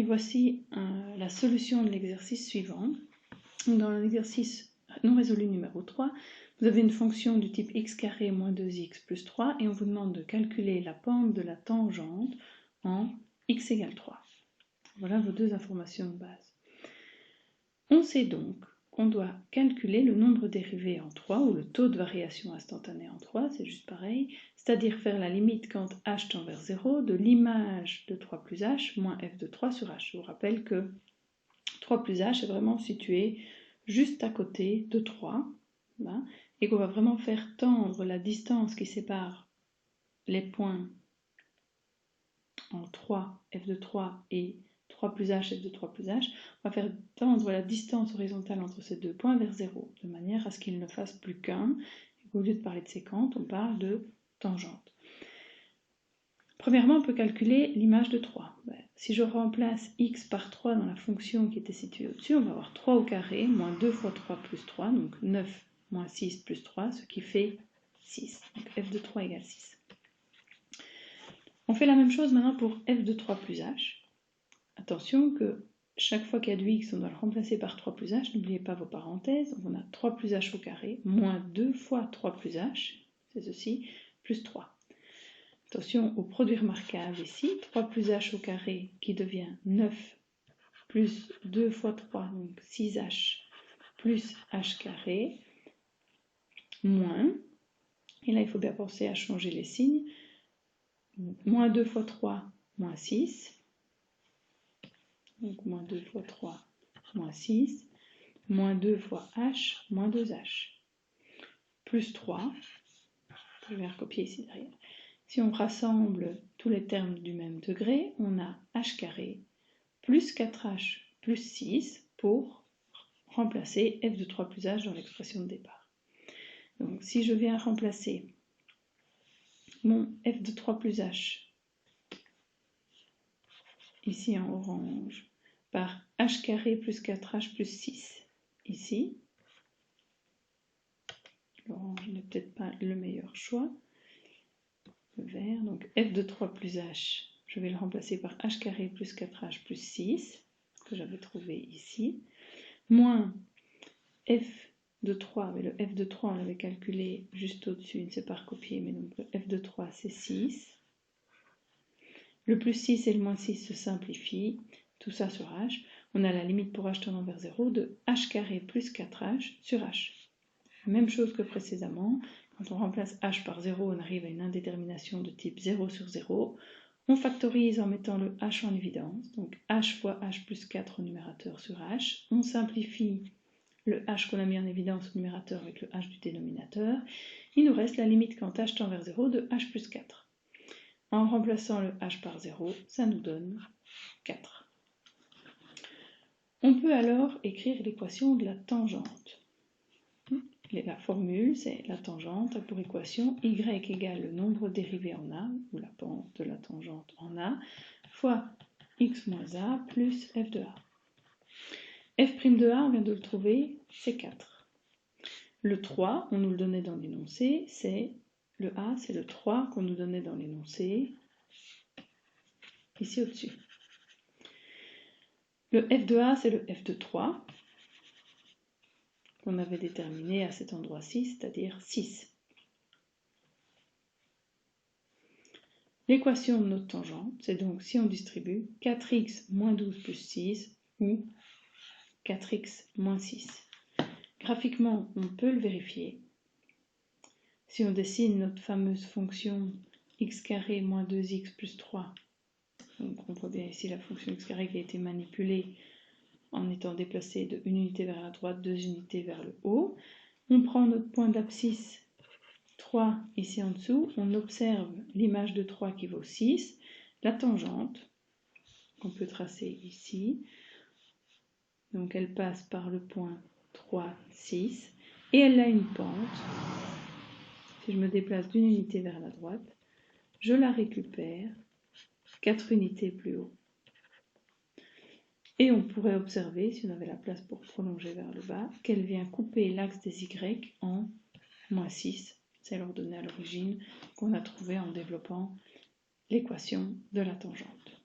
Et voici la solution de l'exercice suivant. Dans l'exercice non résolu numéro 3, vous avez une fonction du type x carré moins 2x plus 3 et on vous demande de calculer la pente de la tangente en x égale 3. Voilà vos deux informations de base. On sait donc qu'on doit calculer le nombre dérivé en 3 ou le taux de variation instantanée en 3, c'est juste pareil, c'est-à-dire faire la limite quand h tend vers 0 de l'image de 3 plus h moins f de 3 sur h. Je vous rappelle que 3 plus h est vraiment situé juste à côté de 3, hein, et qu'on va vraiment faire tendre la distance qui sépare les points en 3, f de 3 et 3 plus h, f de 3 plus h, on va faire tendre la distance horizontale entre ces deux points vers 0, de manière à ce qu'ils ne fassent plus qu'un, et qu'au lieu de parler de séquente, on parle de tangente. Premièrement, on peut calculer l'image de 3. Si je remplace x par 3 dans la fonction qui était située au-dessus, on va avoir 3 au carré, moins 2 fois 3 plus 3, donc 9 moins 6 plus 3, ce qui fait 6. Donc f de 3 égale 6. On fait la même chose maintenant pour f de 3 plus h. Attention que chaque fois qu'il y a du x, on doit le remplacer par 3 plus h. N'oubliez pas vos parenthèses. Donc on a 3 plus h au carré, moins 2 fois 3 plus h, c'est ceci, plus 3. Attention au produit remarquable ici, 3 plus h au carré qui devient 9 plus 2 fois 3, donc 6h plus h carré, moins, et là il faut bien penser à changer les signes, moins 2 fois 3, moins 6, donc moins 2 fois 3, moins 6, moins 2 fois h, moins 2h, plus 3, je vais recopier ici derrière. Si on rassemble tous les termes du même degré, on a h carré plus 4h plus 6 pour remplacer f de 3 plus h dans l'expression de départ. Donc si je viens remplacer mon f de 3 plus h ici en orange par h carré plus 4h plus 6 ici, l'orange n'est peut-être pas le meilleur choix, le vert, donc f de 3 plus h, je vais le remplacer par h carré plus 4h plus 6, que j'avais trouvé ici, moins f de 3, mais le f de 3 on l'avait calculé juste au-dessus, il ne s'est pas recopié, mais donc le f de 3 c'est 6. Le plus 6 et le moins 6 se simplifient, tout ça sur h. On a la limite pour h tendant vers 0 de h carré plus 4h sur h. Même chose que précédemment, quand on remplace h par 0, on arrive à une indétermination de type 0 sur 0. On factorise en mettant le h en évidence, donc h fois h plus 4 au numérateur sur h. On simplifie le h qu'on a mis en évidence au numérateur avec le h du dénominateur. Il nous reste la limite quand h tend vers 0 de h plus 4. En remplaçant le h par 0, ça nous donne 4. On peut alors écrire l'équation de la tangente. La formule, c'est la tangente a pour équation y égale le nombre dérivé en a, ou la pente de la tangente en a, fois x moins a plus f de a. f' de a, on vient de le trouver, c'est 4. Le 3, on nous le donnait dans l'énoncé, c'est le a, c'est le 3 qu'on nous donnait dans l'énoncé, ici au-dessus. Le f de a, c'est le f de 3, qu'on avait déterminé à cet endroit-ci, c'est-à-dire 6. L'équation de notre tangente, c'est donc si on distribue 4x moins 12 plus 6 ou 4x moins 6. Graphiquement, on peut le vérifier. Si on dessine notre fameuse fonction x carré moins 2x plus 3, donc on voit bien ici la fonction x carré qui a été manipulée en étant déplacée de 1 unité vers la droite, 2 unités vers le haut. On prend notre point d'abscisse 3 ici en dessous, on observe l'image de 3 qui vaut 6, la tangente qu'on peut tracer ici, donc elle passe par le point 3, 6, et elle a une pente. Si je me déplace d'une unité vers la droite, je la récupère 4 unités plus haut. Et on pourrait observer, si on avait la place pour prolonger vers le bas, qu'elle vient couper l'axe des Y en moins 6. C'est l'ordonnée à l'origine qu'on a trouvé en développant l'équation de la tangente.